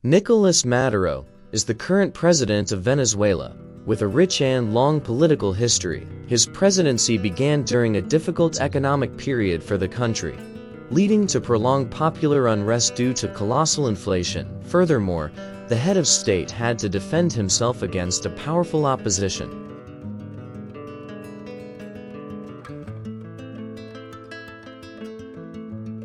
Nicolás Maduro is the current president of Venezuela, with a rich and long political history. His presidency began during a difficult economic period for the country, leading to prolonged popular unrest due to colossal inflation. Furthermore, the head of state had to defend himself against a powerful opposition.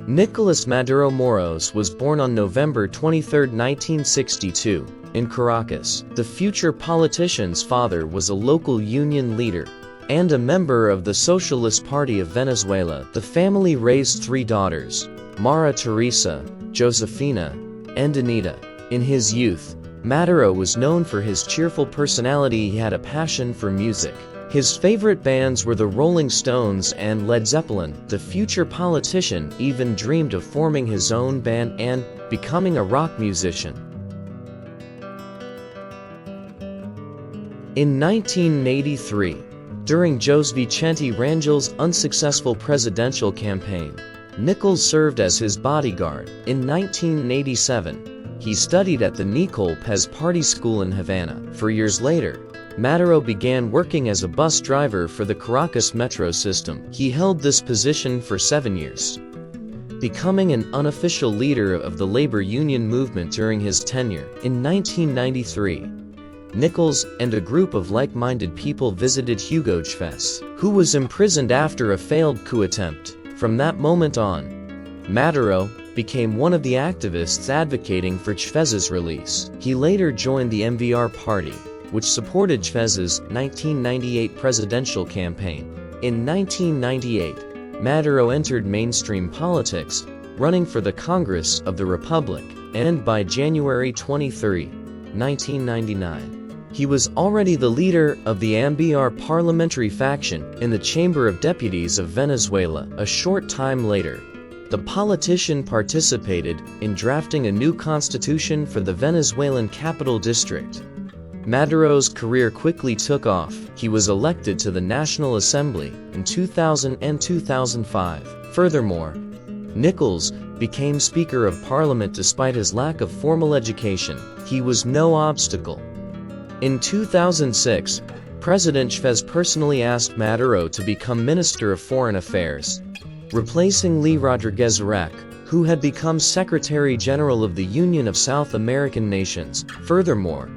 Nicolás Maduro Moros was born on November 23, 1962, in Caracas. The future politician's father was a local union leader and a member of the Socialist Party of Venezuela. The family raised three daughters, Mara Teresa, Josefina, and Anita. In his youth, Maduro was known for his cheerful personality. He had a passion for music. His favorite bands were the Rolling Stones and Led Zeppelin. The future politician even dreamed of forming his own band and becoming a rock musician. In 1983, during José Vicente Rangel's unsuccessful presidential campaign, Nicolas served as his bodyguard. In 1987, he studied at the Nicolas Party School in Havana. 4 years later, Maduro began working as a bus driver for the Caracas metro system. He held this position for 7 years, becoming an unofficial leader of the labor union movement during his tenure. In 1993, Nicolas and a group of like-minded people visited Hugo Chávez, who was imprisoned after a failed coup attempt. From that moment on, Maduro became one of the activists advocating for Chávez's release. He later joined the MVR party, which supported Chávez's 1998 presidential campaign. In 1998, Maduro entered mainstream politics, running for the Congress of the Republic, and by January 23, 1999, he was already the leader of the MVR parliamentary faction in the Chamber of Deputies of Venezuela. A short time later, the politician participated in drafting a new constitution for the Venezuelan capital district. Maduro's career quickly took off. He was elected to the National Assembly in 2000 and 2005. Furthermore, Nicolas became Speaker of Parliament despite his lack of formal education. He was no obstacle. In 2006, President Chávez personally asked Maduro to become Minister of Foreign Affairs, replacing Lee Rodriguez Araque, who had become Secretary General of the Union of South American Nations. Furthermore,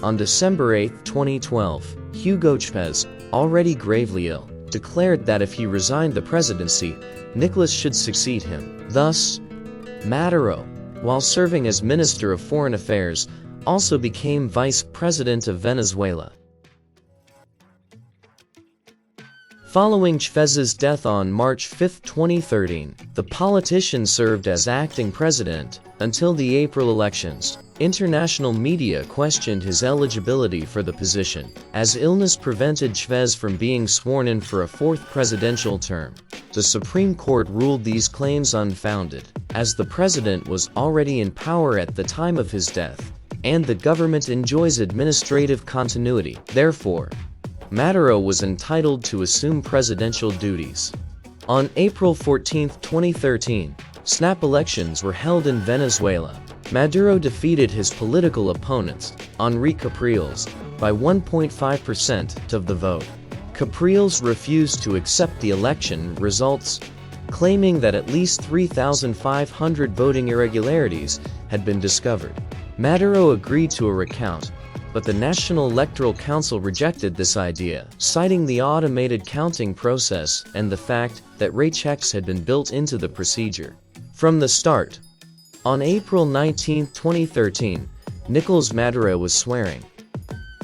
on December 8, 2012, Hugo Chávez, already gravely ill, declared that if he resigned the presidency, Nicolas should succeed him. Thus, Maduro, while serving as Minister of Foreign Affairs, also became Vice President of Venezuela. Following Chávez's death on March 5, 2013, the politician served as acting president until the April elections. International media questioned his eligibility for the position, as illness prevented Chávez from being sworn in for a fourth presidential term. The Supreme Court ruled these claims unfounded, as the president was already in power at the time of his death, and the government enjoys administrative continuity. Therefore, Maduro was entitled to assume presidential duties. On April 14, 2013, snap elections were held in Venezuela. Maduro defeated his political opponents, Henri Capriles, by 1.5% of the vote. Capriles refused to accept the election results, claiming that at least 3,500 voting irregularities had been discovered. Maduro agreed to a recount, but the National Electoral Council rejected this idea, citing the automated counting process and the fact that rechecks had been built into the procedure from the start. On April 19, 2013, Nicolás Maduro was swearing.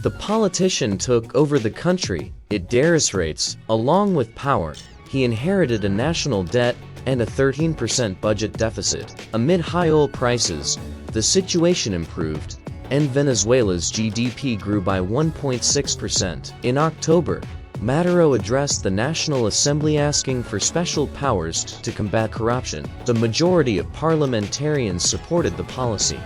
The politician took over the country. It rates, along with power. He inherited a national debt and a 13% budget deficit. Amid high oil prices, the situation improved, and Venezuela's GDP grew by 1.6%. In October, Maduro addressed the National Assembly asking for special powers to combat corruption. The majority of parliamentarians supported the policy.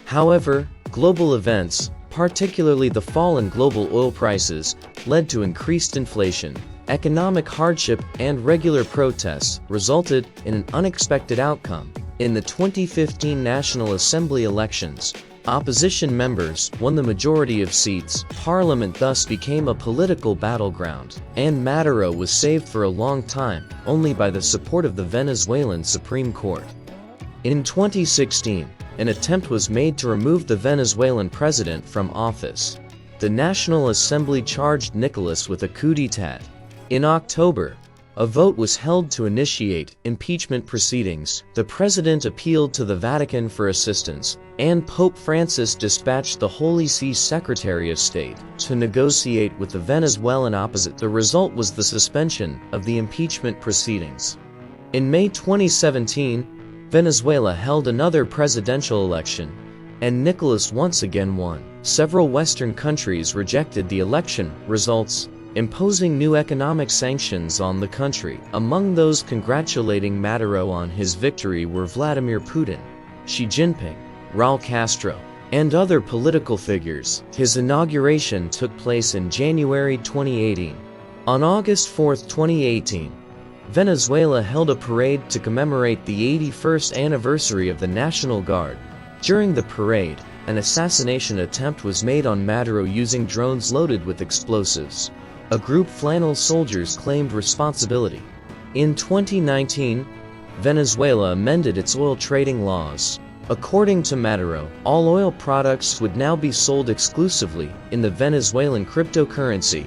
However, global events, particularly the fall in global oil prices, led to increased inflation. Economic hardship and regular protests resulted in an unexpected outcome. In the 2015 National Assembly elections, opposition members won the majority of seats. Parliament thus became a political battleground, and Maduro was saved for a long time, only by the support of the Venezuelan Supreme Court. In 2016, an attempt was made to remove the Venezuelan president from office. The National Assembly charged Nicolas with a coup d'état. In October, a vote was held to initiate impeachment proceedings. The president appealed to the Vatican for assistance, and Pope Francis dispatched the Holy See Secretary of State to negotiate with the Venezuelan opposition. The result was the suspension of the impeachment proceedings. In May 2017, Venezuela held another presidential election, and Nicolas once again won. Several Western countries rejected the election results, imposing new economic sanctions on the country. Among those congratulating Maduro on his victory were Vladimir Putin, Xi Jinping, Raul Castro, and other political figures. His inauguration took place in January 2018. On August 4, 2018, Venezuela held a parade to commemorate the 81st anniversary of the National Guard. During the parade, an assassination attempt was made on Maduro using drones loaded with explosives. A group flannel soldiers claimed responsibility. In 2019, Venezuela amended its oil trading laws. According to Maduro, all oil products would now be sold exclusively in the Venezuelan cryptocurrency,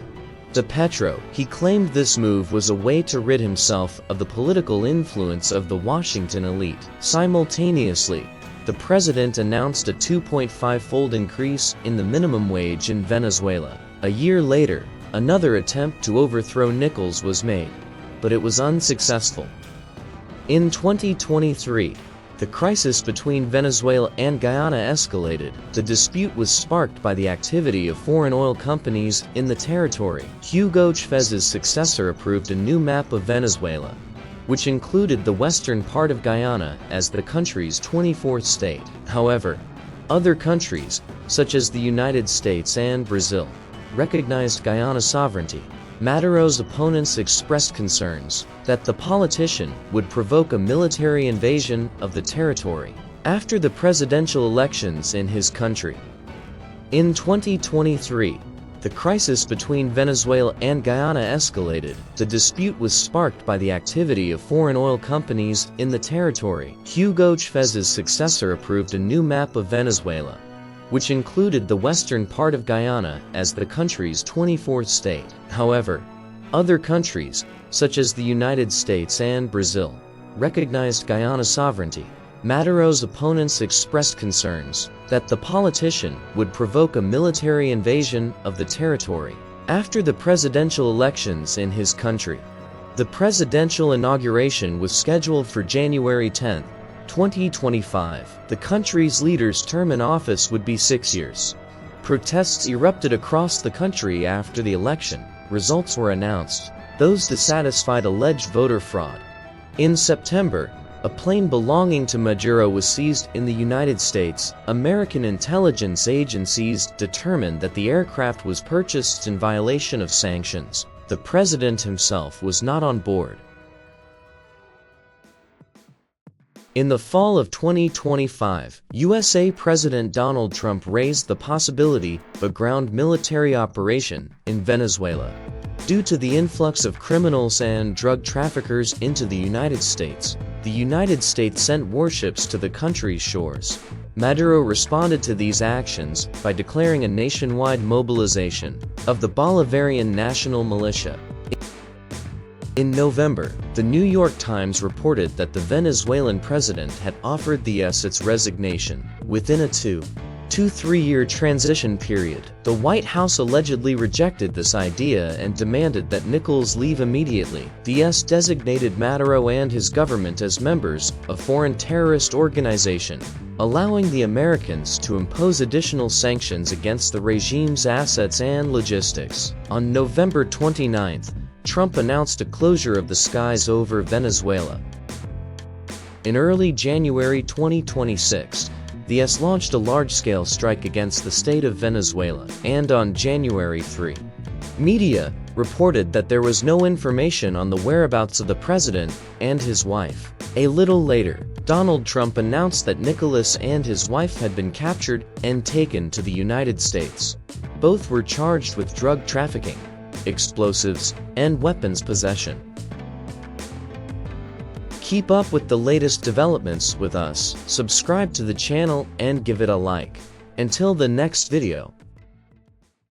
the Petro. He claimed this move was a way to rid himself of the political influence of the Washington elite. Simultaneously, the president announced a 2.5-fold increase in the minimum wage in Venezuela. A year later, another attempt to overthrow Nicolas was made, but it was unsuccessful. In 2023, the crisis between Venezuela and Guyana escalated. The dispute was sparked by the activity of foreign oil companies in the territory. Hugo Chávez's successor approved a new map of Venezuela, which included the western part of Guyana as the country's 24th state. However, other countries, such as the United States and Brazil, recognized Guyana's sovereignty. Maduro's opponents expressed concerns that the politician would provoke a military invasion of the territory after the presidential elections in his country. In 2023, the crisis between Venezuela and Guyana escalated. The dispute was sparked by the activity of foreign oil companies in the territory. Hugo Chávez's successor approved a new map of Venezuela, which included the western part of Guyana as the country's 24th state. However, other countries, such as the United States and Brazil, recognized Guyana's sovereignty. Maduro's opponents expressed concerns that the politician would provoke a military invasion of the territory after the presidential elections in his country. The presidential inauguration was scheduled for January 10, 2025. The country's leader's term in office would be 6 years. Protests erupted across the country after the election results were announced, those dissatisfied alleged voter fraud. In September, a plane belonging to Modura was seized in the United States. American intelligence agencies determined that the aircraft was purchased in violation of sanctions. The president himself was not on board. In the fall of 2025, USA President Donald Trump raised the possibility of a ground military operation in Venezuela. Due to the influx of criminals and drug traffickers into the United States sent warships to the country's shores. Maduro responded to these actions by declaring a nationwide mobilization of the Bolivarian National Militia. In November, the New York Times reported that the Venezuelan president had offered the U.S. its resignation within a 2-3-year transition period. The White House allegedly rejected this idea and demanded that Nicolas leave immediately. The U.S. designated Maduro and his government as members of a foreign terrorist organization, allowing the Americans to impose additional sanctions against the regime's assets and logistics. On November 29th, Trump announced a closure of the skies over Venezuela. In early January 2026, the U.S. launched a large-scale strike against the state of Venezuela, and on January 3, media reported that there was no information on the whereabouts of the president and his wife. A little later, Donald Trump announced that Nicolas and his wife had been captured and taken to the United States. Both were charged with drug trafficking, explosives, and weapons possession. Keep up with the latest developments with us, subscribe to the channel and give it a like. Until the next video.